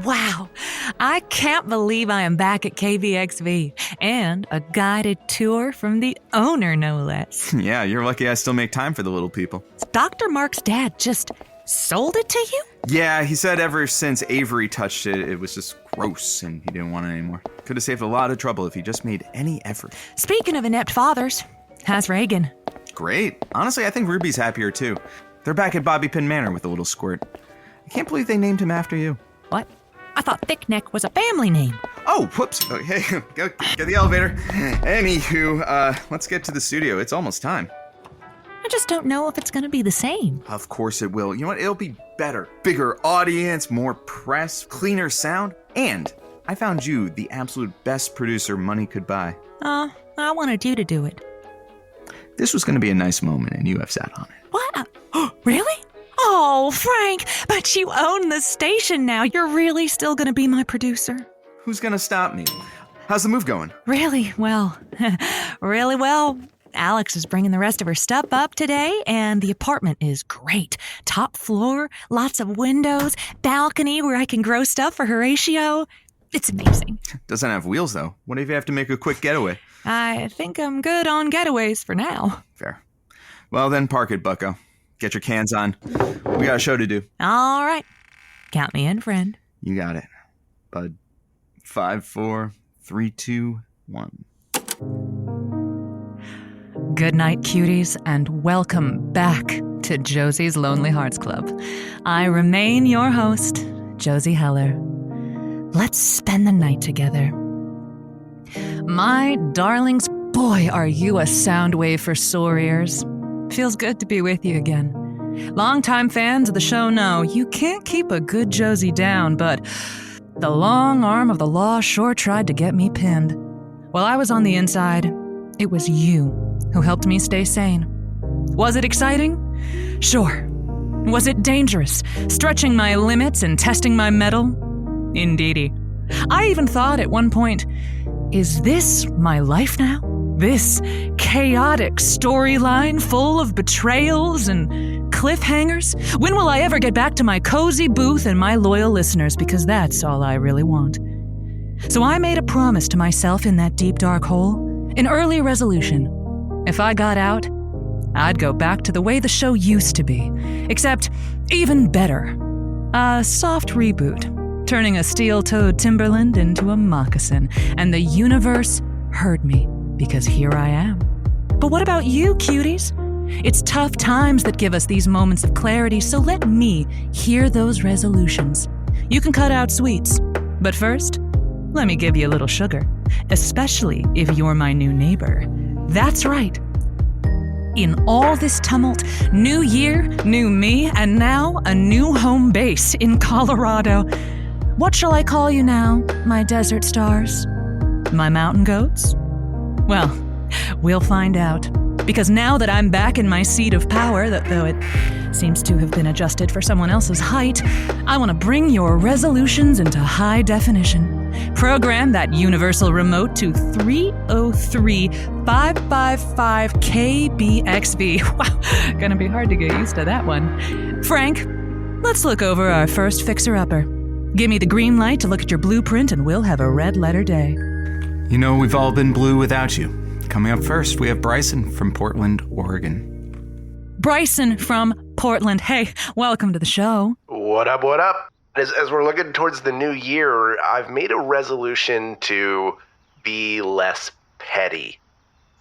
Wow, I can't believe I am back at KBXV and a guided tour from the owner, no less. Yeah, you're lucky I still make time for the little people. Dr. Mark's dad just sold it to you? Yeah, he said ever since Avery touched it, it was just gross and he didn't want it anymore. Could have saved a lot of trouble if he just made any effort. Speaking of inept fathers, how's Reagan? Great. Honestly, I think Ruby's happier too. They're back at Bobby Pin Manor with a little squirt. I can't believe they named him after you. What? I thought Thick Neck was a family name. Oh, whoops. Okay, go get the elevator. Anywho, let's get to the studio. It's almost time. I just don't know if it's going to be the same. Of course it will. You know what? It'll be better. Bigger audience, more press, cleaner sound. And I found you the absolute best producer money could buy. I wanted you to do it. This was going to be a nice moment and you have sat on it. What? Really? Oh, Frank, but you own the station now. You're really still going to be my producer? Who's going to stop me? How's the move going? Really well. Really well. Alex is bringing the rest of her stuff up today, and the apartment is great. Top floor, lots of windows, balcony where I can grow stuff for Horatio. It's amazing. Doesn't have wheels, though. What if you have to make a quick getaway? I think I'm good on getaways for now. Fair. Well, then park it, bucko. Get your cans on. We got a show to do. All right. Count me in, friend. You got it. Bud. 5, 4, 3, 2, 1. Good night, cuties, and welcome back to Josie's Lonely Hearts Club. I remain your host, Josie Heller. Let's spend the night together. My darlings, boy, are you a sound wave for sore ears. Feels good to be with you again. Longtime fans of the show know you can't keep a good Josie down, but the long arm of the law sure tried to get me pinned. While I was on the inside, it was you who helped me stay sane. Was it exciting? Sure. Was it dangerous, stretching my limits and testing my mettle? Indeedy. I even thought at one point, is this my life now? This chaotic storyline full of betrayals and cliffhangers? When will I ever get back to my cozy booth and my loyal listeners? Because that's all I really want. So I made a promise to myself in that deep dark hole, an early resolution. If I got out, I'd go back to the way the show used to be, except even better. A soft reboot, turning a steel-toed Timberland into a moccasin, and the universe heard me. Because here I am. But what about you, cuties? It's tough times that give us these moments of clarity, so let me hear those resolutions. You can cut out sweets, but first, let me give you a little sugar, especially if you're my new neighbor. That's right. In all this tumult, new year, new me, and now a new home base in Colorado. What shall I call you now, my desert stars? My mountain goats? Well, we'll find out. Because now that I'm back in my seat of power, though it seems to have been adjusted for someone else's height, I want to bring your resolutions into high definition. Program that universal remote to 303-555 KBXV. Wow, gonna be hard to get used to that one. Frank, let's look over our first fixer-upper. Give me the green light to look at your blueprint and we'll have a red-letter day. You know, we've all been blue without you. Coming up first, we have Bryson from Portland, Oregon. Bryson from Portland. Hey, welcome to the show. What up, what up? As we're looking towards the new year, I've made a resolution to be less petty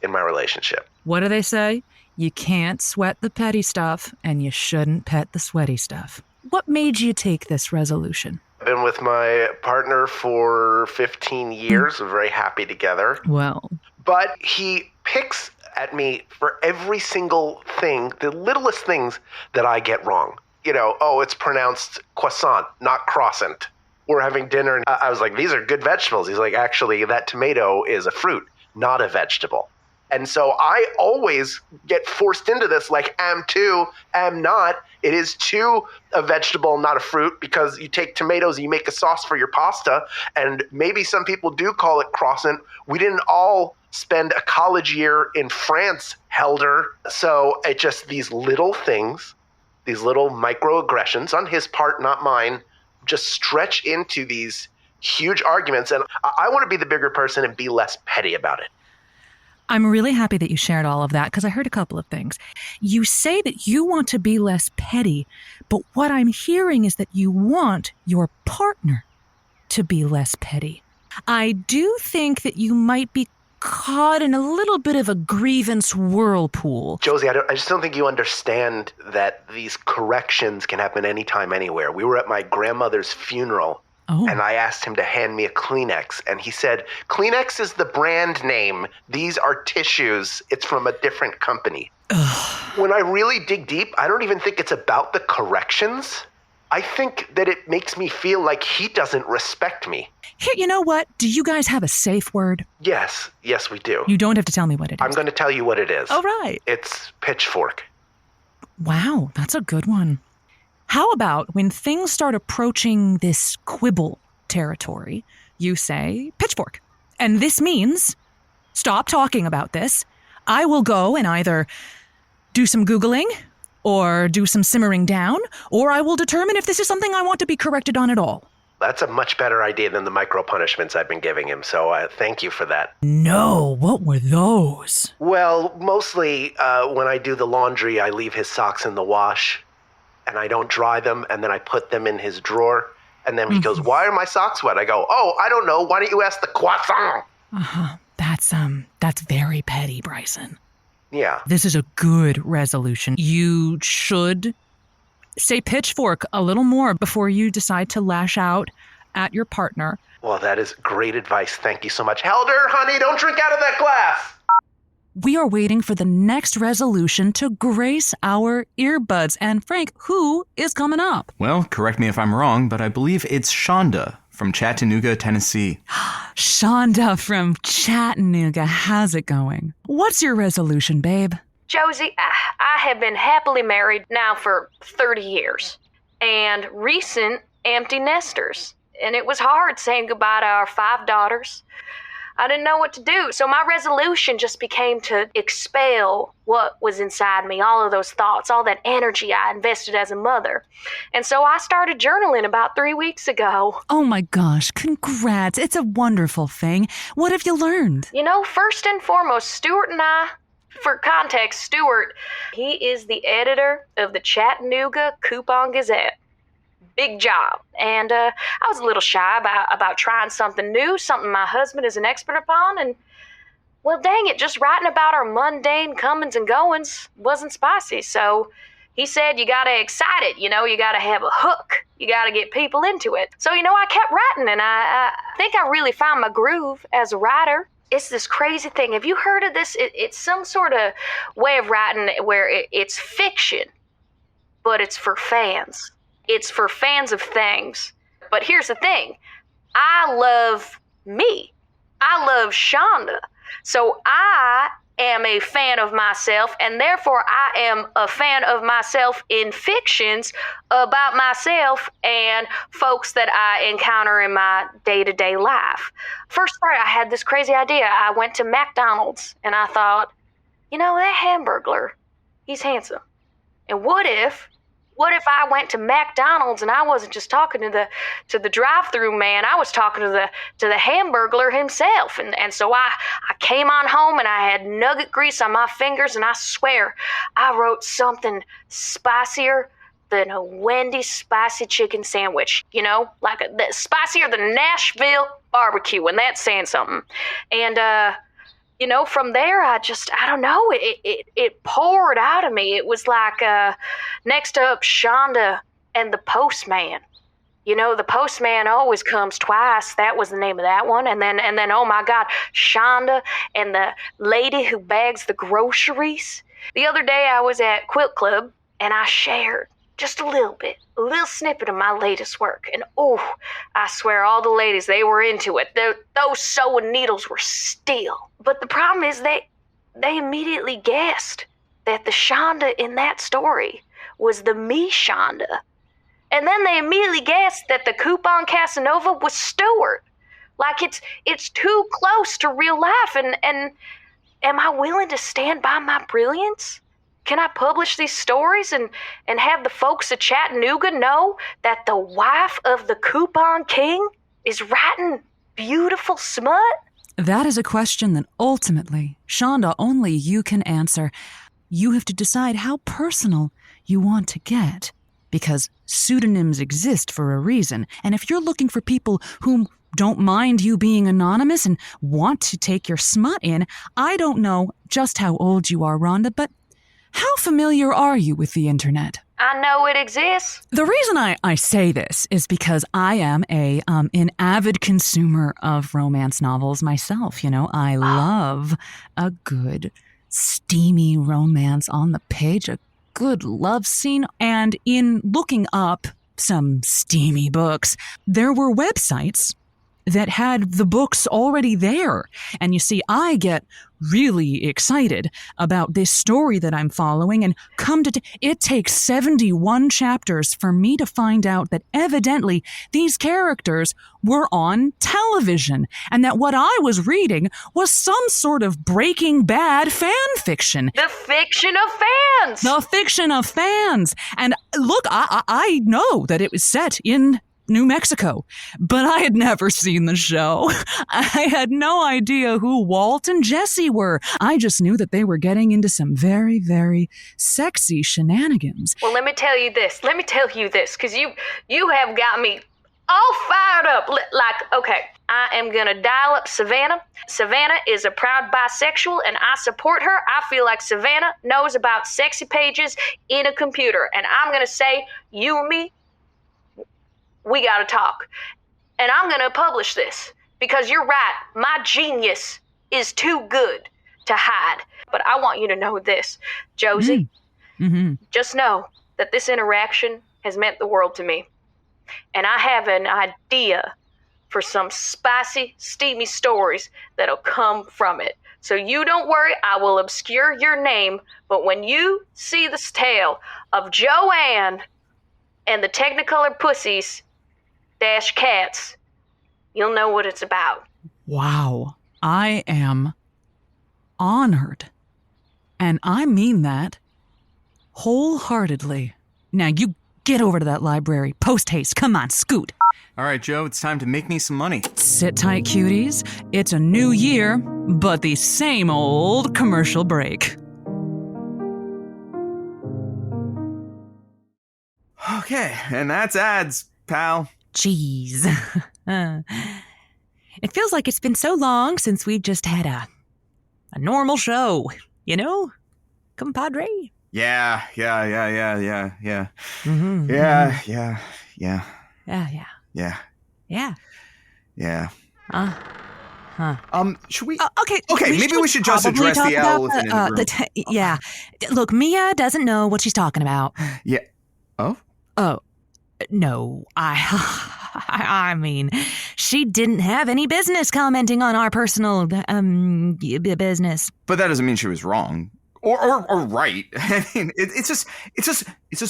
in my relationship. What do they say? You can't sweat the petty stuff, and you shouldn't pet the sweaty stuff. What made you take this resolution? I've been with my partner for 15 years. We're very happy together. Well. But he picks at me for every single thing, the littlest things that I get wrong. You know, it's pronounced croissant, not croissant. We're having dinner, and I was like, these are good vegetables. He's like, actually, that tomato is a fruit, not a vegetable. And so I always get forced into this, like, am too, am not. It is too a vegetable, not a fruit, because you take tomatoes and you make a sauce for your pasta. And maybe some people do call it croissant. We didn't all spend a college year in France, Helder. So it just these little things, these little microaggressions on his part, not mine, just stretch into these huge arguments. And I want to be the bigger person and be less petty about it. I'm really happy that you shared all of that because I heard a couple of things. You say that you want to be less petty, but what I'm hearing is that you want your partner to be less petty. I do think that you might be caught in a little bit of a grievance whirlpool. Josie, I just don't think you understand that these corrections can happen anytime, anywhere. We were at my grandmother's funeral. Oh. And I asked him to hand me a Kleenex, and he said, Kleenex is the brand name. These are tissues. It's from a different company. Ugh. When I really dig deep, I don't even think it's about the corrections. I think that it makes me feel like he doesn't respect me. Here, you know what? Do you guys have a safe word? Yes, we do. You don't have to tell me what it is. I'm going to tell you what it is. Oh, right. It's pitchfork. Wow, that's a good one. How about when things start approaching this quibble territory, you say pitchfork. And this means stop talking about this. I will go and either do some Googling or do some simmering down, or I will determine if this is something I want to be corrected on at all. That's a much better idea than the micro punishments I've been giving him, so thank you for that. No, what were those? Well, mostly when I do the laundry, I leave his socks in the wash. And I don't dry them, and then I put them in his drawer. And then he goes, why are my socks wet? I go, oh, I don't know. Why don't you ask the croissant? Uh-huh. That's very petty, Bryson. Yeah. This is a good resolution. You should say pitchfork a little more before you decide to lash out at your partner. Well, that is great advice. Thank you so much. Helder, honey, don't drink out of that glass. We are waiting for the next resolution to grace our earbuds. And Frank, who is coming up? Well, correct me if I'm wrong, but I believe it's Shonda from Chattanooga, Tennessee. Shonda from Chattanooga. How's it going? What's your resolution, babe? Josie, I have been happily married now for 30 years. And recent empty nesters. And it was hard saying goodbye to our 5 daughters. I didn't know what to do. So my resolution just became to expel what was inside me, all of those thoughts, all that energy I invested as a mother. And so I started journaling about 3 weeks ago. Oh my gosh, congrats. It's a wonderful thing. What have you learned? You know, first and foremost, Stuart and I, for context, Stuart, he is the editor of the Chattanooga Coupon Gazette. Big job. And I was a little shy about trying something new, something my husband is an expert upon. And, well, dang it, just writing about our mundane comings and goings wasn't spicy. So he said, you got to excite it. You know, you got to have a hook. You got to get people into it. So, you know, I kept writing, and I think I really found my groove as a writer. It's this crazy thing. Have you heard of this? It's some sort of way of writing where it's fiction, but it's for fans. It's for fans of things. But here's the thing. I love me. I love Shonda. So I am a fan of myself, and therefore I am a fan of myself in fictions about myself and folks that I encounter in my day-to-day life. First part, I had this crazy idea. I went to McDonald's, and I thought, you know, that Hamburglar, he's handsome. And what if I went to McDonald's and I wasn't just talking to the drive-through man, I was talking to the Hamburglar himself. And so I came on home and I had nugget grease on my fingers, and I swear I wrote something spicier than a Wendy's spicy chicken sandwich, you know, like spicier than Nashville barbecue, and that's saying something. And you know, from there, I don't know, it poured out of me. It was like, next up, Shonda and the Postman. You know, the Postman always comes twice. That was the name of that one. And then, oh my God, Shonda and the lady who bags the groceries. The other day, I was at Quilt Club, and I shared just a little snippet of my latest work. And oh, I swear all the ladies, they were into it. Those sewing needles were steel. But the problem is they immediately guessed that the Shonda in that story was the me Shonda. And then they immediately guessed that the coupon Casanova was Stuart. Like it's too close to real life. And am I willing to stand by my brilliance? can I publish these stories and have the folks of Chattanooga know that the wife of the Coupon King is writing beautiful smut? That is a question that ultimately, Shonda, only you can answer. You have to decide how personal you want to get, because pseudonyms exist for a reason. And if you're looking for people who don't mind you being anonymous and want to take your smut in, I don't know just how old you are, Rhonda, but how familiar are you with the internet? I know it exists. The reason I say this is because I am an avid consumer of romance novels myself. You know, I love a good, steamy romance on the page, a good love scene. And in looking up some steamy books, there were websites that had the books already there. And you see, I get really excited about this story that I'm following, and it takes 71 chapters for me to find out that evidently these characters were on television, and that what I was reading was some sort of Breaking Bad fan fiction. The fiction of fans! The fiction of fans! And look, I know that it was set in New Mexico, but I had never seen the show. I had no idea who Walt and Jesse were. I just knew that they were getting into some very, very sexy shenanigans. Well, let me tell you this, because you have got me all fired up. Okay, I am going to dial up Savannah. Savannah is a proud bisexual, and I support her. I feel like Savannah knows about sexy pages in a computer, and I'm going to say, you and me, we gotta talk. And I'm gonna publish this because you're right. My genius is too good to hide. But I want you to know this, Josie. Just know that this interaction has meant the world to me. And I have an idea for some spicy, steamy stories that'll come from it. So you don't worry, I will obscure your name. But when you see this tale of Joanne and the Technicolor Pussies - cats, you'll know what it's about. Wow. I am honored. And I mean that wholeheartedly. Now you get over to that library. Post haste. Come on, scoot. All right, Joe, it's time to make me some money. Sit tight, cuties. It's a new year, but the same old commercial break. Okay, and that's ads, pal. Jeez. It feels like it's been so long since we just had a normal show, you know? Compadre? Yeah. Mm-hmm. Yeah. Huh. Should we? Okay, maybe we should just address the elephant in the room. Yeah. Look, Mia doesn't know what she's talking about. Yeah. Oh, no. I mean, she didn't have any business commenting on our personal business. but that doesn't mean she was wrong or right. I mean, it's just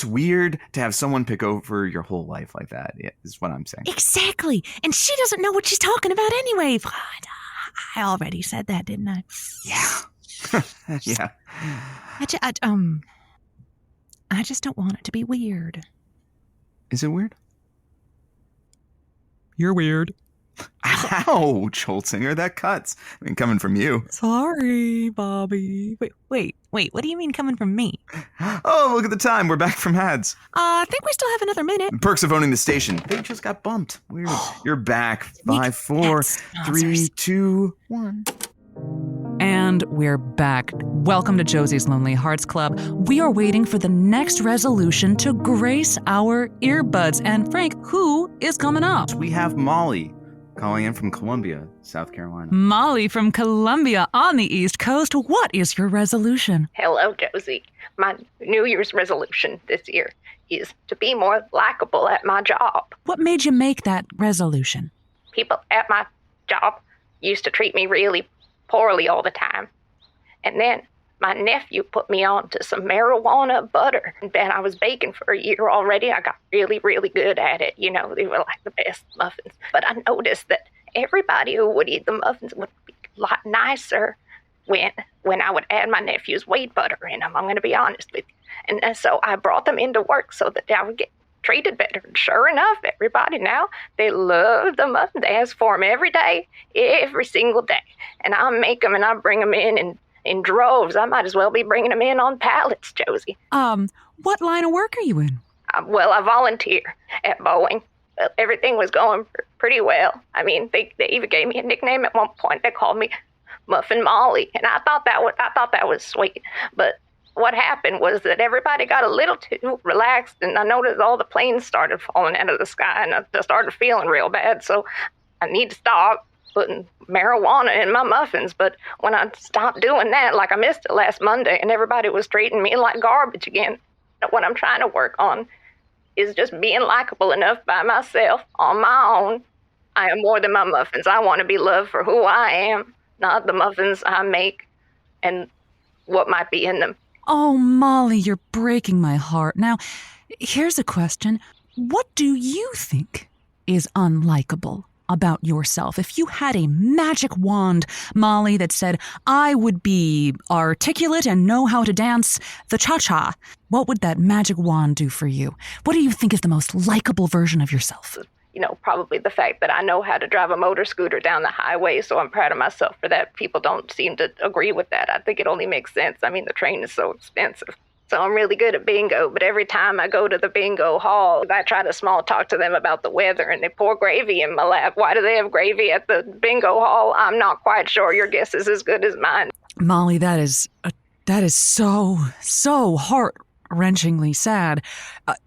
weird to have someone pick over your whole life like that. Yeah, is what I'm saying. Exactly, and she doesn't know what she's talking about anyway. I already said that, didn't I? Yeah. Yeah. I just don't want it to be weird. Is it weird? You're weird. Ouch, Holtzinger, that cuts. I mean, coming from you. Sorry, Bobby. Wait, what do you mean coming from me? Oh, look at the time. We're back from ads. I think we still have another minute. Perks of owning the station. They just got bumped. Weird. You're back. 5, 4, 3, 2, 1. And we're back. Welcome to Josie's Lonely Hearts Club. We are waiting for the next resolution to grace our earbuds. And Frank, who is coming up? We have Molly calling in from Columbia, South Carolina. Molly from Columbia on the East Coast. What is your resolution? Hello, Josie. My New Year's resolution this year is to be more likable at my job. What made you make that resolution? People at my job used to treat me really poorly all the time. And then my nephew put me on to some marijuana butter. And I was baking for a year already. I got really, really good at it. You know, they were like the best muffins. But I noticed that everybody who would eat the muffins would be a lot nicer when I would add my nephew's whey butter in them. I'm going to be honest with you. And so I brought them into work so that I would get treated better. And sure enough, everybody now, they love the muffins. They ask for them every day, every single day. And I make them and I bring them in droves. I might as well be bringing them in on pallets, Josie. What line of work are you in? Well, I volunteer at Boeing. Everything was going pretty well. I mean, they even gave me a nickname at one point. They called me Muffin Molly, and I thought that was sweet. But what happened was that everybody got a little too relaxed, and I noticed all the planes started falling out of the sky, and I started feeling real bad. So I need to stop putting marijuana in my muffins. But when I stopped doing that, like I missed it last Monday, and everybody was treating me like garbage again. What I'm trying to work on is just being likable enough by myself on my own. I am more than my muffins. I want to be loved for who I am, not the muffins I make and what might be in them. Oh, Molly, you're breaking my heart. Now, here's a question. What do you think is unlikable about yourself? If you had a magic wand, Molly, that said, I would be articulate and know how to dance the cha-cha, what would that magic wand do for you? What do you think is the most likable version of yourself? Probably the fact that I know how to drive a motor scooter down the highway, so I'm proud of myself for that. People don't seem to agree with that. I think it only makes sense. I mean, the train is so expensive. So I'm really good at bingo, but every time I go to the bingo hall, I try to small talk to them about the weather, and they pour gravy in my lap. Why do they have gravy at the bingo hall? I'm not quite sure. Your guess is as good as mine. Molly, that is so heart-wrenchingly sad.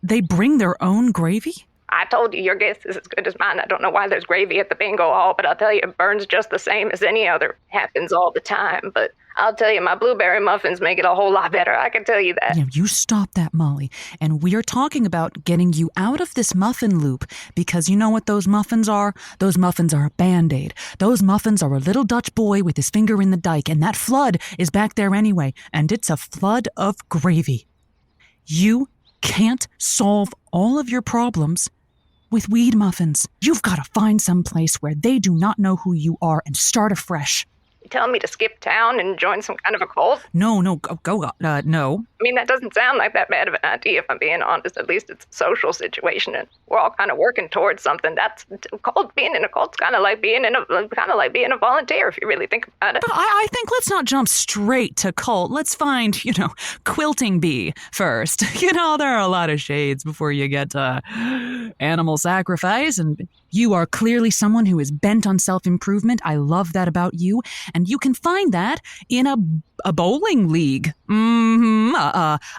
They bring their own gravy? I told you your guess is as good as mine. I don't know why there's gravy at the bingo hall, but I'll tell you, it burns just the same as any other. Happens all the time, but I'll tell you, my blueberry muffins make it a whole lot better. I can tell you that. You stop that, Molly. And we are talking about getting you out of this muffin loop, because you know what those muffins are? Those muffins are a Band-Aid. Those muffins are a little Dutch boy with his finger in the dike, and that flood is back there anyway, and it's a flood of gravy. You can't solve all of your problems with weed muffins. You've got to find some place where they do not know who you are and start afresh. You telling me to skip town and join some kind of a cult? No, no. I mean, that doesn't sound like that bad of an idea, if I'm being honest. At least it's a social situation, and we're all kind of working towards something. That's being in a cult's kind of like being a volunteer, if you really think about it. But I think let's not jump straight to cult. Let's find, quilting bee first. There are a lot of shades before you get to animal sacrifice, and you are clearly someone who is bent on self-improvement. I love that about you, and you can find that in a bowling league.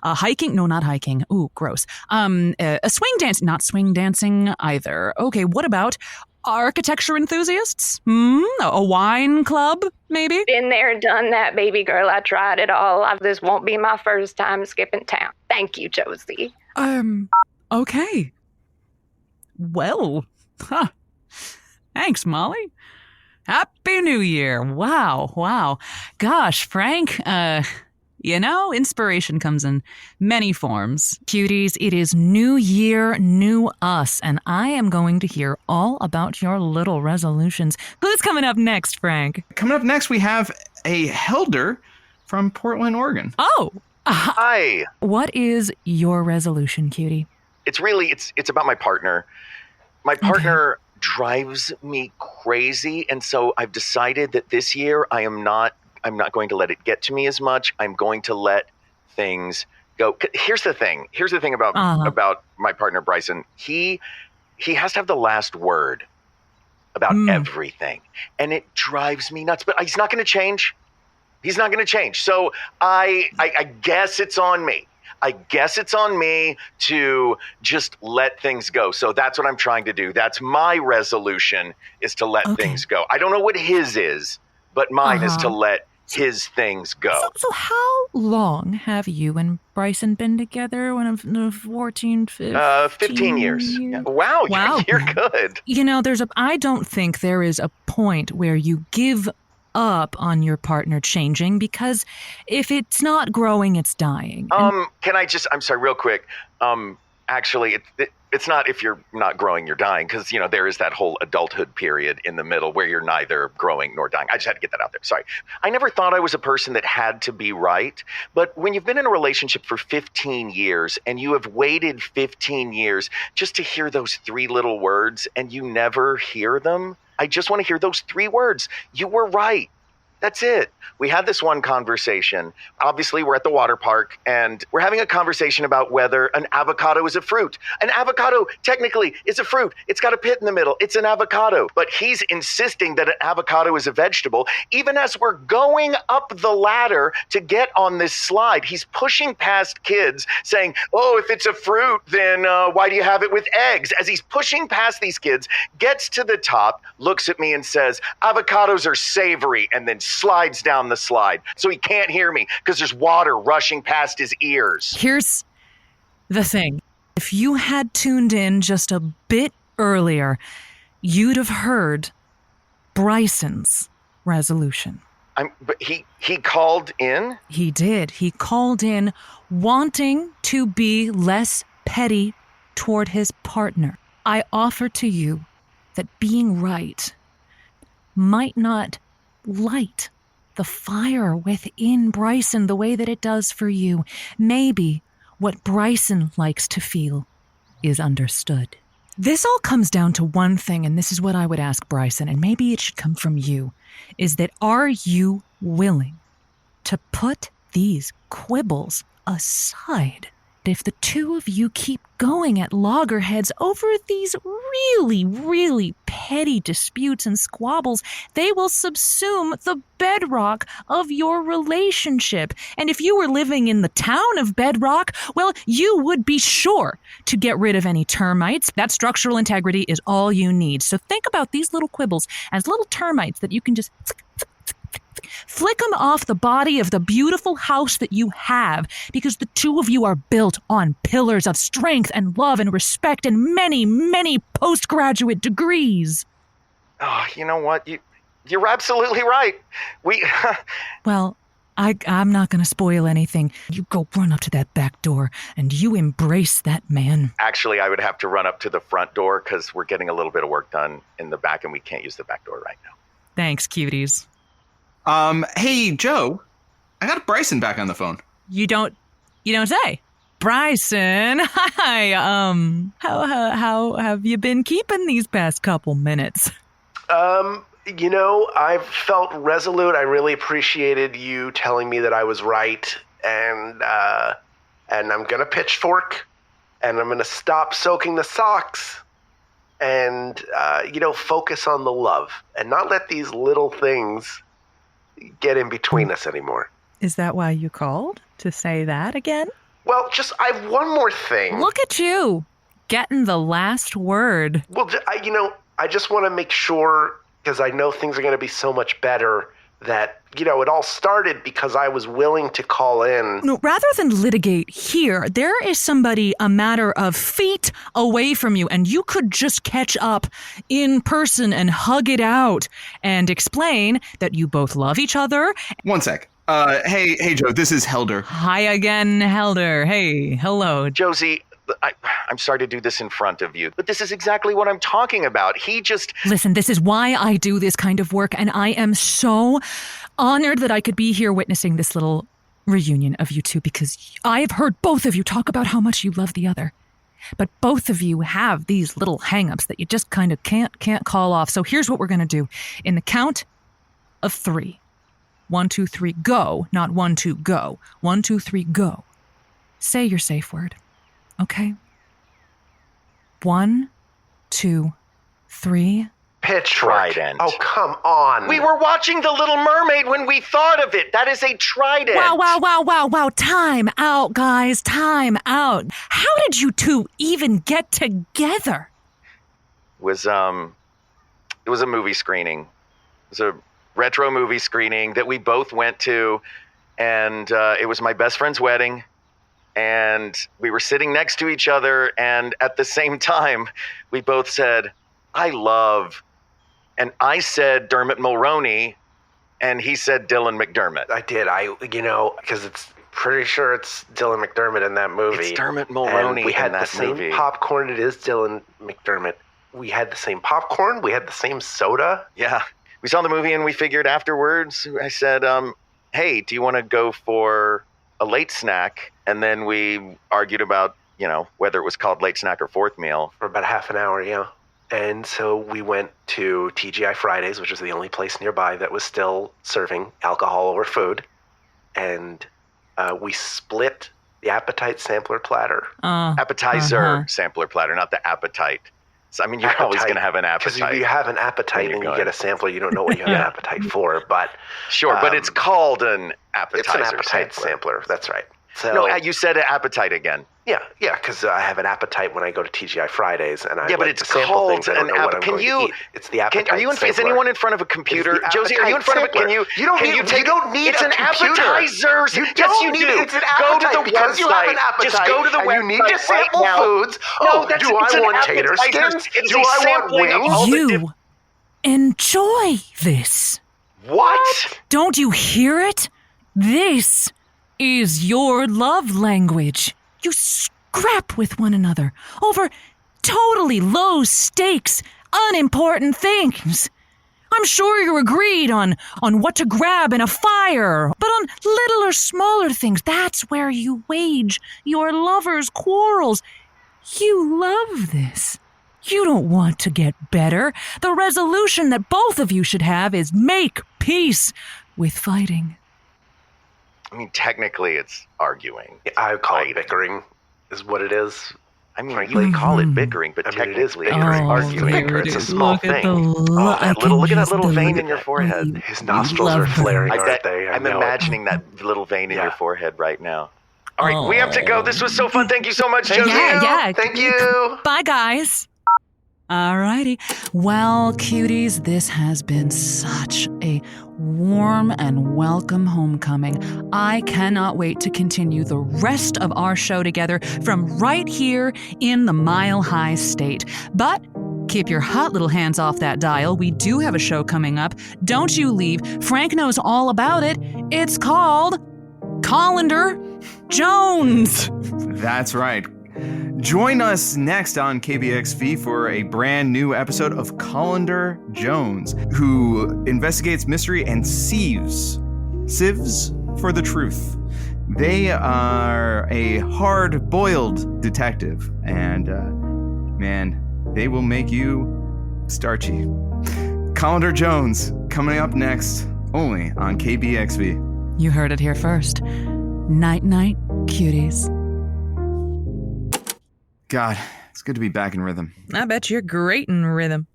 Hiking? No, not hiking. Ooh, gross. A swing dance? Not swing dancing either. Okay, what about architecture enthusiasts? A wine club, maybe? Been there, done that, baby girl. I tried it all. This won't be my first time skipping town. Thank you, Josie. Okay. Well, thanks, Molly. Happy New Year. Wow. Gosh, Frank, inspiration comes in many forms. Cuties, it is new year, new us, and I am going to hear all about your little resolutions. Who's coming up next, Frank? Coming up next, we have a Helder from Portland, Oregon. Oh! Hi. What is your resolution, cutie? It's about my partner. My partner drives me crazy, and so I've decided that this year I'm not going to let it get to me as much. I'm going to let things go. Here's the thing about my partner Bryson. He has to have the last word about everything, and it drives me nuts. But he's not going to change. So I guess it's on me. To just let things go. So that's what I'm trying to do. That's my resolution, is to let things go. I don't know what his is, but mine is to let his things go. So how long have you and Bryson been together? 14, 15 years. Yeah. Wow. You're good. I don't think there is a point where you give up on your partner changing, because if it's not growing, it's dying. I'm sorry, real quick. Actually, it's not if you're not growing, you're dying, because, there is that whole adulthood period in the middle where you're neither growing nor dying. I just had to get that out there. Sorry. I never thought I was a person that had to be right. But when you've been in a relationship for 15 years and you have waited 15 years just to hear those 3 little words and you never hear them, I just want to hear those 3 words. You were right. That's it. We had this one conversation. Obviously, we're at the water park, and we're having a conversation about whether an avocado is a fruit. An avocado, technically, is a fruit. It's got a pit in the middle. It's an avocado. But he's insisting that an avocado is a vegetable. Even as we're going up the ladder to get on this slide, he's pushing past kids saying, oh, if it's a fruit, then why do you have it with eggs? As he's pushing past these kids, gets to the top, looks at me and says, avocados are savory, and then slides down the slide. So he can't hear me because there's water rushing past his ears. Here's the thing. If you had tuned in just a bit earlier, you'd have heard Bryson's resolution. But he called in? He did. He called in wanting to be less petty toward his partner. I offer to you that being right might not light the fire within Bryson the way that it does for you. Maybe what Bryson likes to feel is understood. This all comes down to one thing, and this is what I would ask Bryson, and maybe it should come from you, is that are you willing to put these quibbles aside? If the 2 of you keep going at loggerheads over these really, really petty disputes and squabbles, they will subsume the bedrock of your relationship. And if you were living in the town of Bedrock, well, you would be sure to get rid of any termites. That structural integrity is all you need. So think about these little quibbles as little termites that you can just flick them off the body of the beautiful house that you have, because the 2 of you are built on pillars of strength and love and respect and many, many postgraduate degrees. Oh, you know what? You're absolutely right. Well, I'm not going to spoil anything. You go run up to that back door and you embrace that man. Actually, I would have to run up to the front door because we're getting a little bit of work done in the back and we can't use the back door right now. Thanks, cuties. Hey, Joe, I got Bryson back on the phone. You don't say. Bryson, hi. How have you been keeping these past couple minutes? I've felt resolute. I really appreciated you telling me that I was right, and I'm gonna pitchfork, and I'm gonna stop soaking the socks, and focus on the love, and not let these little things get in between us anymore. Is that why you called? To say that again? Well, I have one more thing. Look at you, getting the last word. Well, I just want to make sure, because I know things are going to be so much better, that, it all started because I was willing to call in. No, rather than litigate here, there is somebody a matter of feet away from you, and you could just catch up in person and hug it out and explain that you both love each other. One sec. Hey, Joe, this is Helder. Hi again, Helder. Hey, hello. Josie, I'm sorry to do this in front of you, but this is exactly what I'm talking about. Listen, this is why I do this kind of work, and I am so honored that I could be here witnessing this little reunion of you two, because I've heard both of you talk about how much you love the other. But both of you have these little hang-ups that you just kind of can't call off. So here's what we're going to do. In the count of 3. 1, 2, 3, go. Not 1, 2, go. 1, 2, 3, go. Say your safe word. Okay? 1, 2, 3. Pitchfork. Trident. Oh, come on. We were watching The Little Mermaid when we thought of it. That is a trident. Wow. Time out, guys. Time out. How did you two even get together? It was a movie screening. It was a retro movie screening that we both went to, and it was my best friend's wedding. And we were sitting next to each other, and at the same time, we both said, I love. And I said Dermot Mulroney, And he said Dylan McDermott. I did. Because it's pretty sure it's Dylan McDermott in that movie. It's Dermot Mulroney and we had in that the same movie. popcorn. It is Dylan McDermott. We had the same popcorn. We had the same soda. Yeah. We saw the movie and we figured afterwards, I said, hey, do you want to go for a late snack? And then we argued about, whether it was called late snack or fourth meal. For about half an hour, yeah. And so we went to TGI Fridays, which was the only place nearby that was still serving alcohol or food. And we split the appetite sampler platter. Appetizer sampler platter, not the appetite. So, I mean, you're always going to have an appetite. Because if you have an appetite and you get a sampler, you don't know what you have an appetite for. But sure, but it's called an appetizer It's an appetite sampler. That's right. So, no, you said appetite again. Yeah, because I have an appetite when I go to TGI Fridays, and I but like it's to sample called things. I don't know what I'm going to eat. It's the appetite sampler. Is anyone in front of a computer? Josie, are you in front of a? Can you? You don't need It's a an computer. appetizer. Yes, you do. It's an appetite. Go to the because website. You have an appetite. Just go to the website. You need to sample right foods. No, do I want tater skins? Do I want wings? You enjoy this. What? Don't you hear it? This is your love language. You scrap with one another over totally low stakes, unimportant things. I'm sure you agreed on what to grab in a fire, but on little or smaller things, that's where you wage your lovers' quarrels. You love this. You don't want to get better. The resolution that both of you should have is make peace with fighting. I mean, technically, it's arguing. I call it bickering, is what it is. I mean, Frankly. you call it bickering, but it is technically, bickering. Oh, Arguing. there It's it a is. small Look at thing. look at that little vein in your forehead. His nostrils are flaring, aren't they? I'm imagining that little vein in your forehead right now. All right, we have to go. This was so fun. Thank you so much, Josie. Yeah. Thank you. Bye, guys. Alrighty. Well, cuties, this has been such a warm and welcome homecoming. I cannot wait to continue the rest of our show together from right here in the Mile High State. But keep your hot little hands off that dial. We do have a show coming up. Don't you leave. Frank knows all about it. It's called Colander Jones. That's right. Join us next on KBXV for a brand new episode of Colander Jones, who investigates mystery and sieves for the truth. They are a hard-boiled detective, and man, they will make you starchy. Colander Jones coming up next, only on KBXV. You heard it here first. Night-night, cuties. God, it's good to be back in rhythm. I bet you're great in rhythm.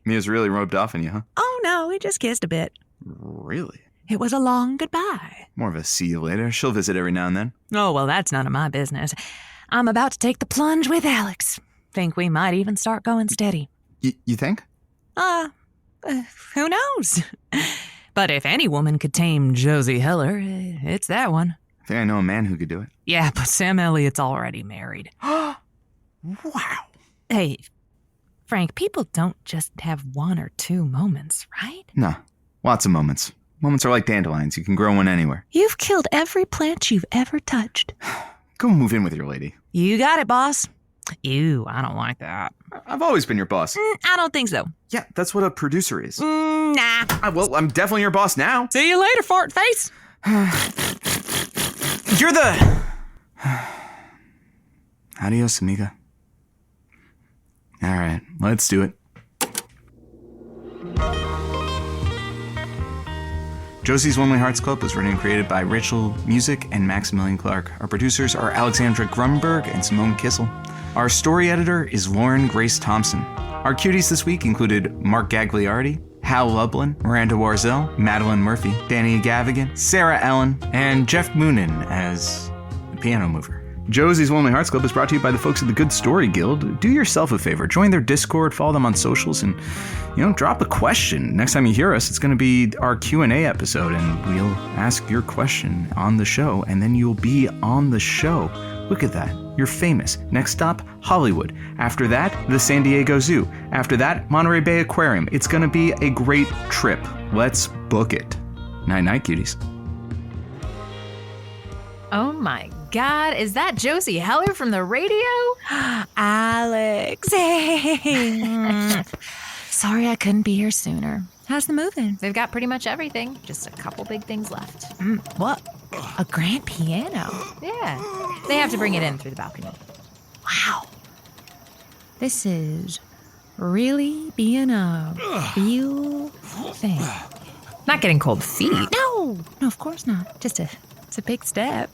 Mia's really rubbed off on you, huh? Oh, no, we just kissed a bit. Really? It was a long goodbye. More of a see you later. She'll visit every now and then. Oh, well, that's none of my business. I'm about to take the plunge with Alex. Think we might even start going steady. You think? Who knows? But if any woman could tame Josie Heller, it's that one. I think I know a man who could do it. Yeah, but Sam Elliott's already married. Wow. Hey, Frank, people don't just have one or two moments, right? No, lots of moments. Moments are like dandelions. You can grow one anywhere. You've killed every plant you've ever touched. Go move in with your lady. You got it, boss. Ew, I don't like that. I've always been your boss. I don't think so. Yeah, that's what a producer is. Nah. Well, I'm definitely your boss now. See you later, fart face. You're the... Adios, amiga. All right, let's do it. Josie's Lonely Hearts Club was written and created by Rachel Music and Maximilian Clark. Our producers are Alexandra Grunberg and Simone Kissel. Our story editor is Lauren Grace Thompson. Our cuties this week included Mark Gagliardi, Hal Lublin, Miranda Warzel, Madelyn Murphy, Danny Gavigan, Sarah Allyn, and Geoff Moonen as the piano mover. Josie's Lonely Hearts Club is brought to you by the folks at the Good Story Guild. Do yourself a favor. Join their Discord, follow them on socials, and, drop a question. Next time you hear us, it's going to be our Q&A episode, and we'll ask your question on the show, and then you'll be on the show. Look at that. You're famous. Next stop, Hollywood. After that, the San Diego Zoo. After that, Monterey Bay Aquarium. It's going to be a great trip. Let's Book it. Night-night, cuties. Oh my God, is that Josie Heller from the radio? Alex, hey. Sorry I couldn't be here sooner. How's the moving? They've got pretty much everything, just a couple big things left. What? A grand piano? Yeah, they have to bring it in through the balcony. Wow. This is really being a real thing. Not getting cold feet. No, of course not. It's a big step.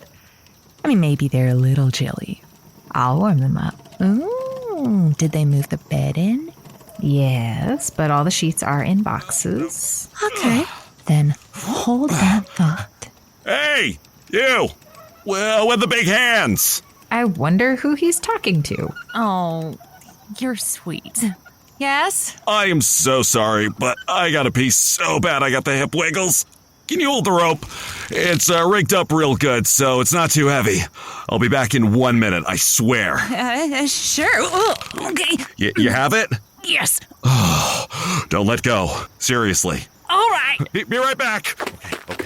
I mean, maybe they're a little chilly. I'll warm them up. Ooh, did they move the bed in? Yes, but all the sheets are in boxes. Okay. Then hold that thought. Hey, you! Well, with the big hands! I wonder who he's talking to. Oh, you're sweet. Yes? I am so sorry, but I gotta pee so bad I got the hip wiggles. Can you hold the rope? It's rigged up real good, so it's not too heavy. I'll be back in 1 minute, I swear. Sure. Okay. You have it? Yes. Don't let go. Seriously. All right. Be right back. Okay.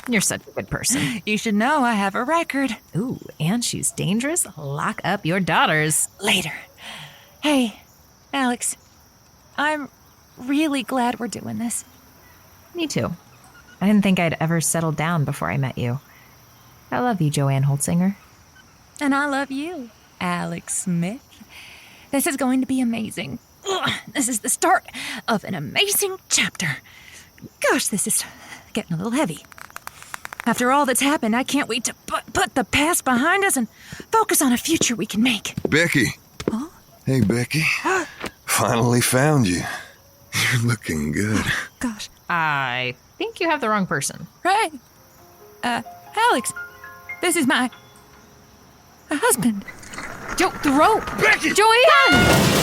You're such a good person. You should know I have a record. Ooh, and she's dangerous. Lock up your daughters. Later. Hey, Alex. I'm really glad we're doing this. Me too. I didn't think I'd ever settled down before I met you. I love you, Joanne Holtzinger. And I love you, Alex Smith. This is going to be amazing. This is the start of an amazing chapter. Gosh, this is getting a little heavy. After all that's happened, I can't wait to put the past behind us and focus on a future we can make. Becky. Huh? Hey, Becky. Finally found you. You're looking good. Gosh. I think you have the wrong person. Right. Alex, this is my husband. The rope! Becky! Joanne!